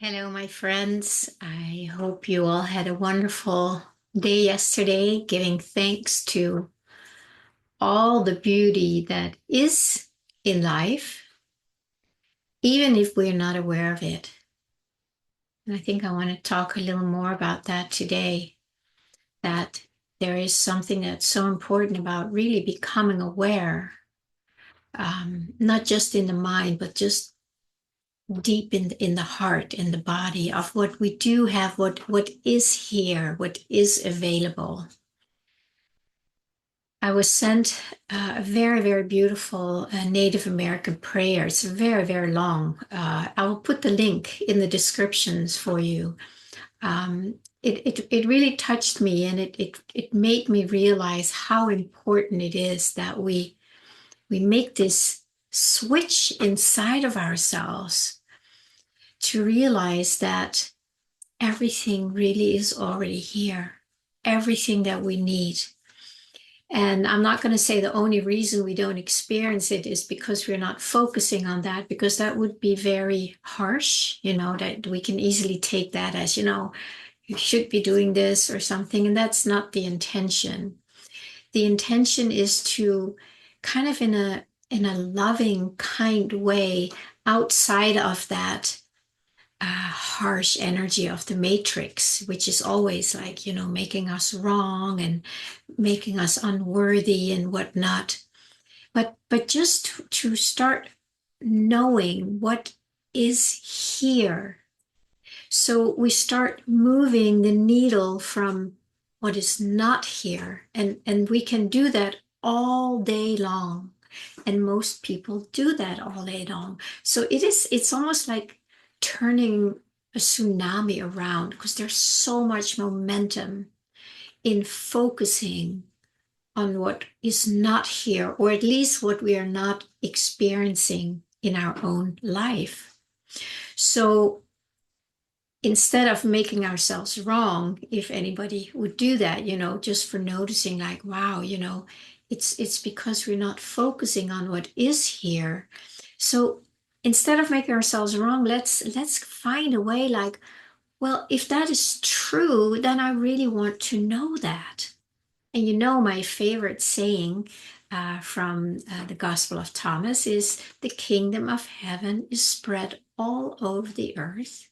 Hello, my friends. I hope you all had a wonderful day yesterday, giving thanks to all the beauty that is in life, even if we're not aware of it. And I think I want to talk a little more about that today, that there is something that's so important about really becoming aware, not just in the mind, but just deep in the heart, in the body of what we do have, what is here, what is available. I was sent a very, very beautiful Native American prayer. It's very, very long. I will put the link in the descriptions for you. It really touched me, and it made me realize how important it is that we make this switch inside of ourselves to realize that everything really is already here, everything that we need. And I'm not going to say the only reason we don't experience it is because we're not focusing on that, because that would be very harsh, that we can easily take that as, you should be doing this or something. And that's not the intention. The intention is to kind of in a loving, kind way outside of that harsh energy of the matrix, which is always like, making us wrong and making us unworthy and whatnot. But just to start knowing what is here. So we start moving the needle from what is not here. And we can do that all day long. And most people do that all day long. So it's almost like turning a tsunami around because there's so much momentum in focusing on what is not here, or at least what we are not experiencing in our own life. So instead of making ourselves wrong, if anybody would do that, just for noticing like, wow, it's because we're not focusing on what is here. So instead of making ourselves wrong, let's find a way like, well, if that is true, then I really want to know that. And my favorite saying from the Gospel of Thomas is, the kingdom of heaven is spread all over the earth,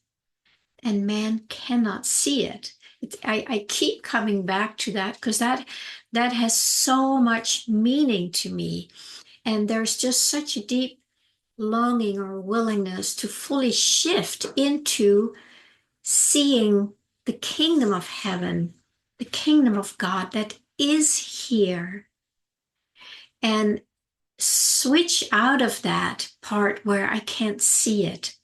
and man cannot see it. I keep coming back to that because that has so much meaning to me. And there's just such a deep longing or willingness to fully shift into seeing the kingdom of heaven, the kingdom of God that is here, and switch out of that part where I can't see it.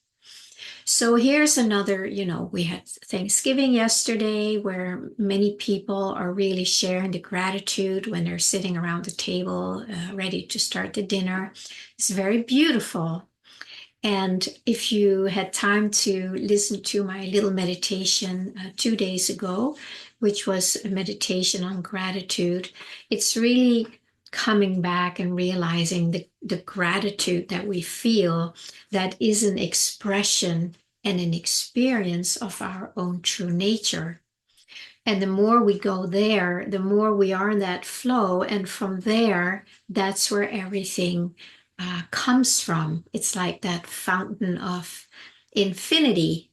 So here's another, we had Thanksgiving yesterday where many people are really sharing the gratitude when they're sitting around the table, ready to start the dinner. It's very beautiful. And if you had time to listen to my little meditation 2 days ago, which was a meditation on gratitude, it's really coming back and realizing the gratitude that we feel that is an expression and an experience of our own true nature. And the more we go there, the more we are in that flow. And from there, that's where everything comes from. It's like that fountain of infinity,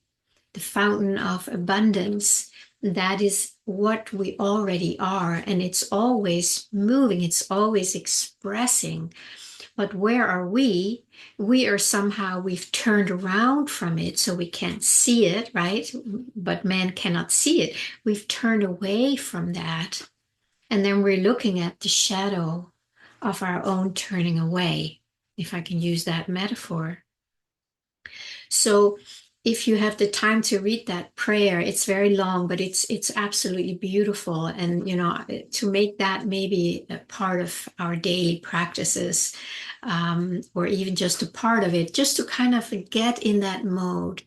the fountain of abundance. That is what we already are. And it's always moving, it's always expressing. But where are we? We are somehow, we've turned around from it so we can't see it, right? But man cannot see it. We've turned away from that. And then we're looking at the shadow of our own turning away, if I can use that metaphor. So if you have the time to read that prayer, it's very long, but it's absolutely beautiful. And to make that maybe a part of our daily practices, or even just a part of it, just to kind of get in that mode,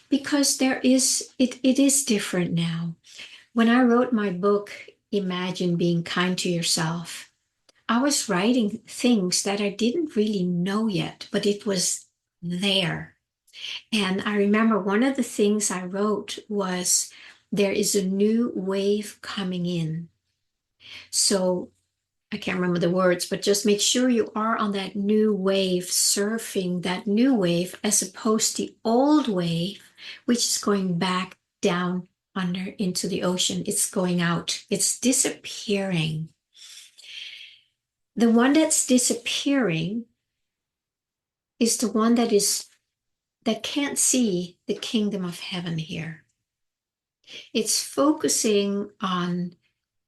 because it is different now. When I wrote my book, Imagine Being Kind to Yourself, I was writing things that I didn't really know yet, but it was there. And I remember one of the things I wrote was, there is a new wave coming in. So I can't remember the words, but just make sure you are on that new wave, surfing that new wave, as opposed to the old wave, which is going back down under into the ocean. It's going out, it's disappearing. The one that's disappearing is the one that can't see the kingdom of heaven here. It's focusing on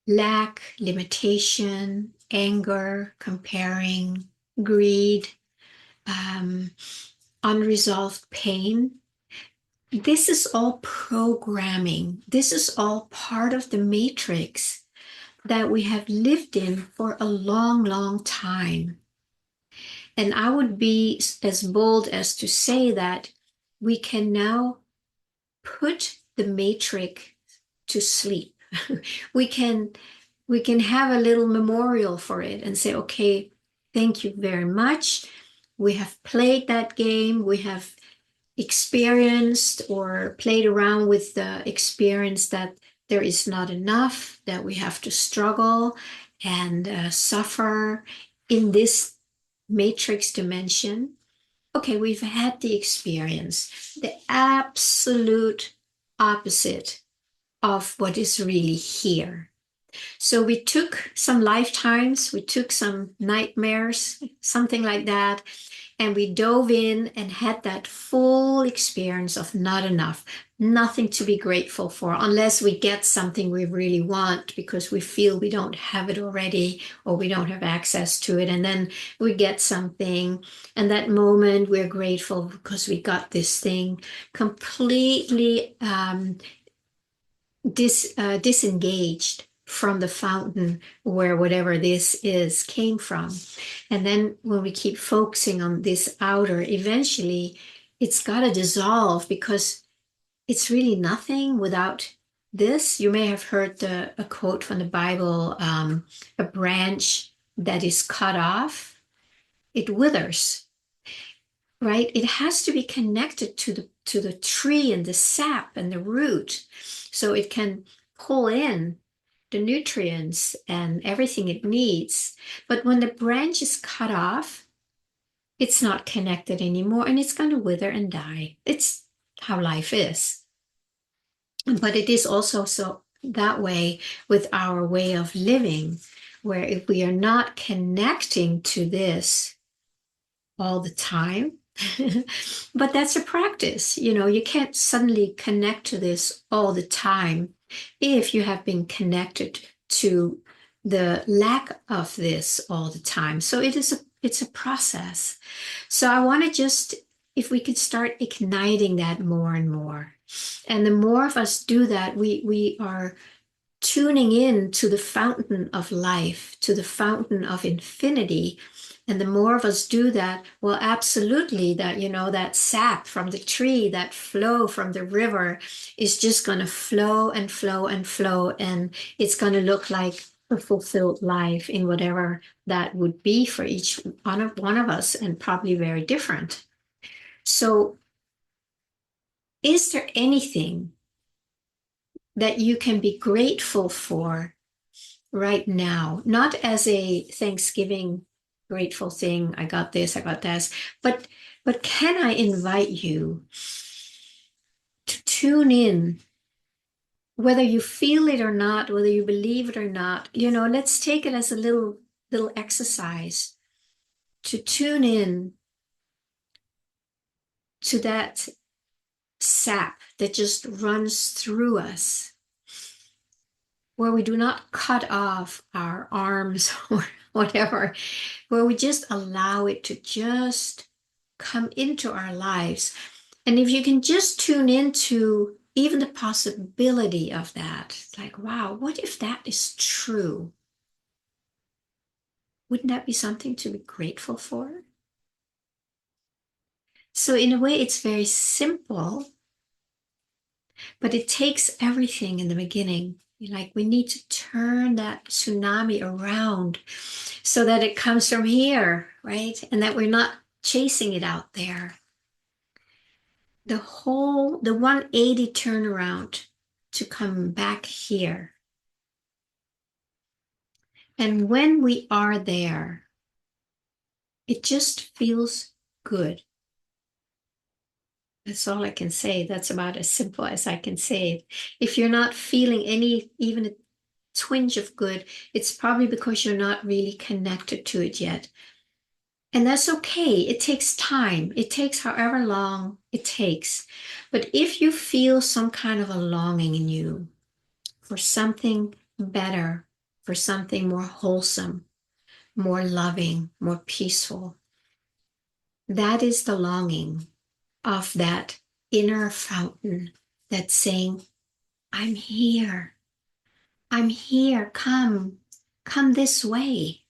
lack, limitation, anger, comparing, greed, um, unresolved pain. This is all programming. This is all part of the matrix that we have lived in for a long, long time. And I would be as bold as to say that we can now put the matrix to sleep. we can we can have a little memorial for it and say, okay, thank you very much. We have played that game. We have experienced or played around with the experience that there is not enough, that we have to struggle and suffer in this matrix dimension. Okay, we've had the experience, the absolute opposite of what is really here. So we took some lifetimes, we took some nightmares, something like that, and we dove in and had that full experience of not enough, nothing to be grateful for, unless we get something we really want because we feel we don't have it already or we don't have access to it. And then we get something, and that moment we're grateful because we got this thing, completely disengaged from the fountain where whatever this is came from. And then when we keep focusing on this outer, eventually it's got to dissolve because it's really nothing without this. You may have heard a quote from the Bible, a branch that is cut off, it withers, right? It has to be connected to the tree and the sap and the root so it can pull in the nutrients and everything it needs. But when the branch is cut off, it's not connected anymore and it's going to wither and die. It's how life is. But it is also so that way with our way of living, where if we are not connecting to this all the time, but that's a practice. You can't suddenly connect to this all the time if you have been connected to the lack of this all the time. So it's a process. So I want to just, if we could start igniting that more and more. And the more of us do that, we are tuning in to the fountain of life, to the fountain of infinity. And the more of us do that, well, absolutely, that sap from the tree, that flow from the river is just going to flow and flow and flow. And it's going to look like a fulfilled life in whatever that would be for each one of us, and probably very different. So, is there anything that you can be grateful for right now, not as a Thanksgiving grateful thing, I got this, I got this, but can I invite you to tune in, whether you feel it or not, whether you believe it or not, let's take it as a little exercise to tune in to that sap that just runs through us, where we do not cut off our arms or whatever, where we just allow it to just come into our lives. And if you can just tune into even the possibility of that, it's like, wow, what if that is true? Wouldn't that be something to be grateful for? So, in a way, it's very simple, but it takes everything in the beginning. Like, we need to turn that tsunami around so that it comes from here, right? And that we're not chasing it out there. the 180 turnaround to come back here. And when we are there, it just feels good. That's all I can say. That's about as simple as I can say it. If you're not feeling any, even a twinge of good, it's probably because you're not really connected to it yet. And that's okay. It takes time. It takes however long it takes. But if you feel some kind of a longing in you for something better, for something more wholesome, more loving, more peaceful, that is the longing of that inner fountain that's saying, I'm here. I'm here. Come this way.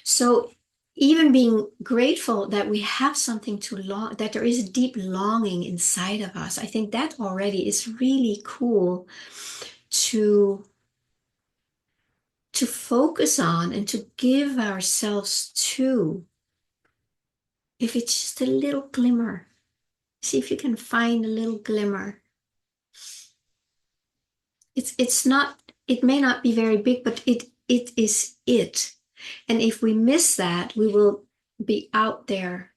So even being grateful that we have something to long, that there is a deep longing inside of us, I think that already is really cool to focus on and to give ourselves to. If it's just a little glimmer, see if you can find a little glimmer. It's not, it may not be very big, but it is it. And if we miss that, we will be out there,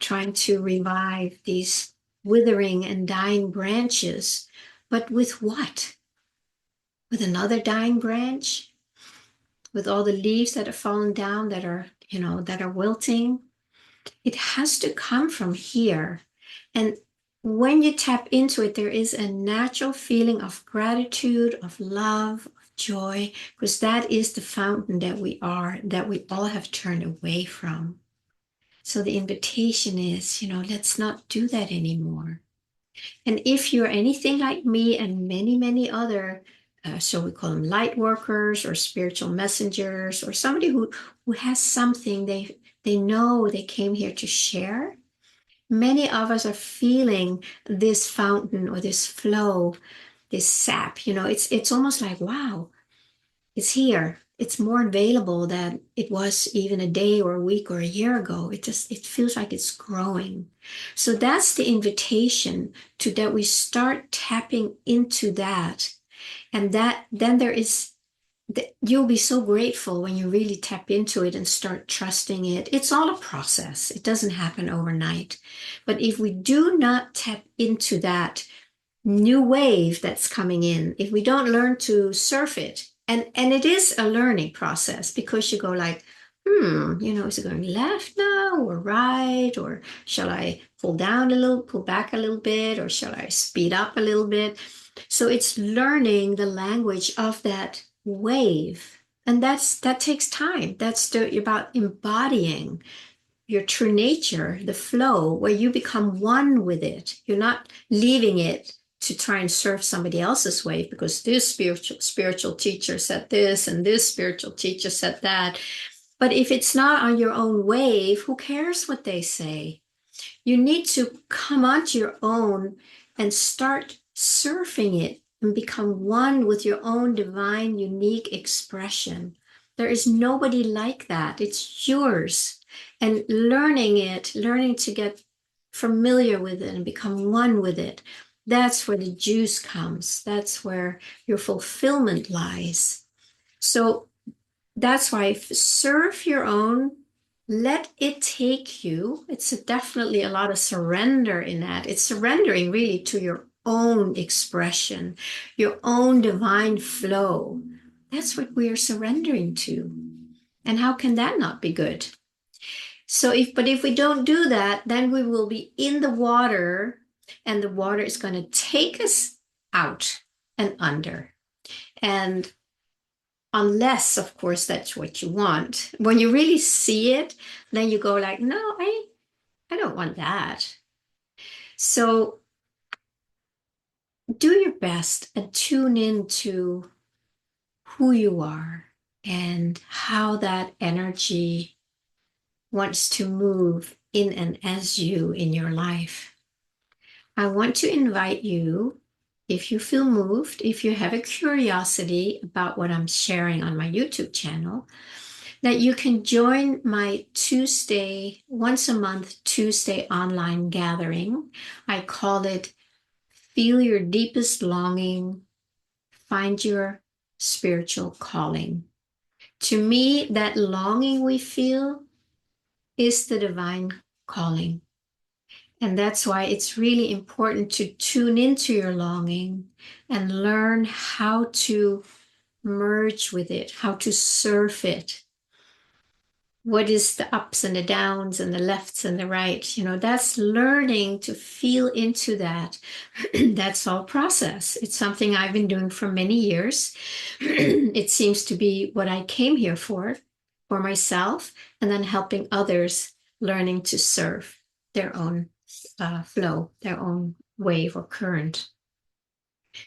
trying to revive these withering and dying branches. But with what? With another dying branch? With all the leaves that have fallen down that are, that are wilting? It has to come from here. And when you tap into it, there is a natural feeling of gratitude, of love, of joy, because that is the fountain that we are, that we all have turned away from. So the invitation is, let's not do that anymore. And if you're anything like me and many, many other, so we call them light workers or spiritual messengers, or somebody who has something they know they came here to share. Many of us are feeling this fountain or this flow, this sap. It's almost like, wow, it's here. It's more available than it was even a day or a week or a year ago. It feels like it's growing. So that's the invitation to that we start tapping into that. And then you'll be so grateful when you really tap into it and start trusting it. It's all a process. It doesn't happen overnight. But if we do not tap into that new wave that's coming in, if we don't learn to surf it, and it is a learning process, because you go like, is it going left now or right? Or shall I pull back a little bit, or shall I speed up a little bit? So it's learning the language of that wave. And that takes time. That's about embodying your true nature, the flow, where you become one with it. You're not leaving it to try and surf somebody else's wave because this spiritual teacher said this and this spiritual teacher said that. But if it's not on your own wave, who cares what they say? You need to come onto your own and start surfing it and become one with your own divine, unique expression. There is nobody like that. It's yours. And learning to get familiar with it and become one with it, that's where the juice comes. That's where your fulfillment lies. So that's why serve your own, let it take you. It's definitely a lot of surrender in that. It's surrendering really to your own expression, your own divine flow. That's what we are surrendering to. And how can that not be good? But if we don't do that, then we will be in the water, and the water is going to take us out and under. And unless, of course, that's what you want. When you really see it, then you go like, no, I don't want that. So do your best and tune into who you are and how that energy wants to move in and as you in your life. I want to invite you, if you feel moved, if you have a curiosity about what I'm sharing on my YouTube channel, that you can join my Tuesday, once a month Tuesday online gathering. I call it Feel Your Deepest Longing, Find Your Spiritual Calling. To me, that longing we feel is the divine calling. And that's why it's really important to tune into your longing and learn how to merge with it, how to surf it. What is the ups and the downs and the lefts and the rights? That's learning to feel into that. That's all process. It's something I've been doing for many years. It seems to be what I came here for myself, and then helping others learning to surf their own flow, their own wave or current.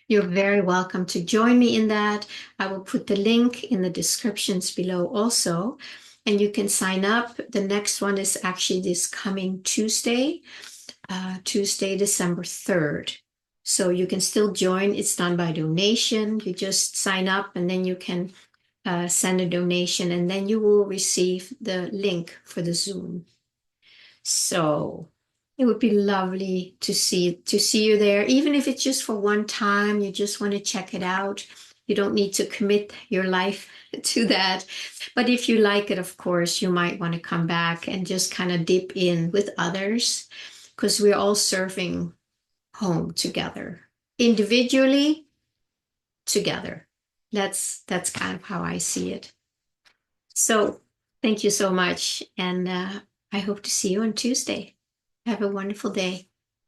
You're very welcome to join me in that. I will put the link in the descriptions below also, and you can sign up. The next one is actually this coming Tuesday, December 3rd. So you can still join. It's done by donation. You just sign up and then you can send a donation, and then you will receive the link for the Zoom. So it would be lovely to see you there, even if it's just for one time. You just want to check it out. You don't need to commit your life to that. But if you like it, of course, you might want to come back and just kind of dip in with others, because we're all surfing home together, individually, together. That's kind of how I see it. So thank you so much. And I hope to see you on Tuesday. Have a wonderful day.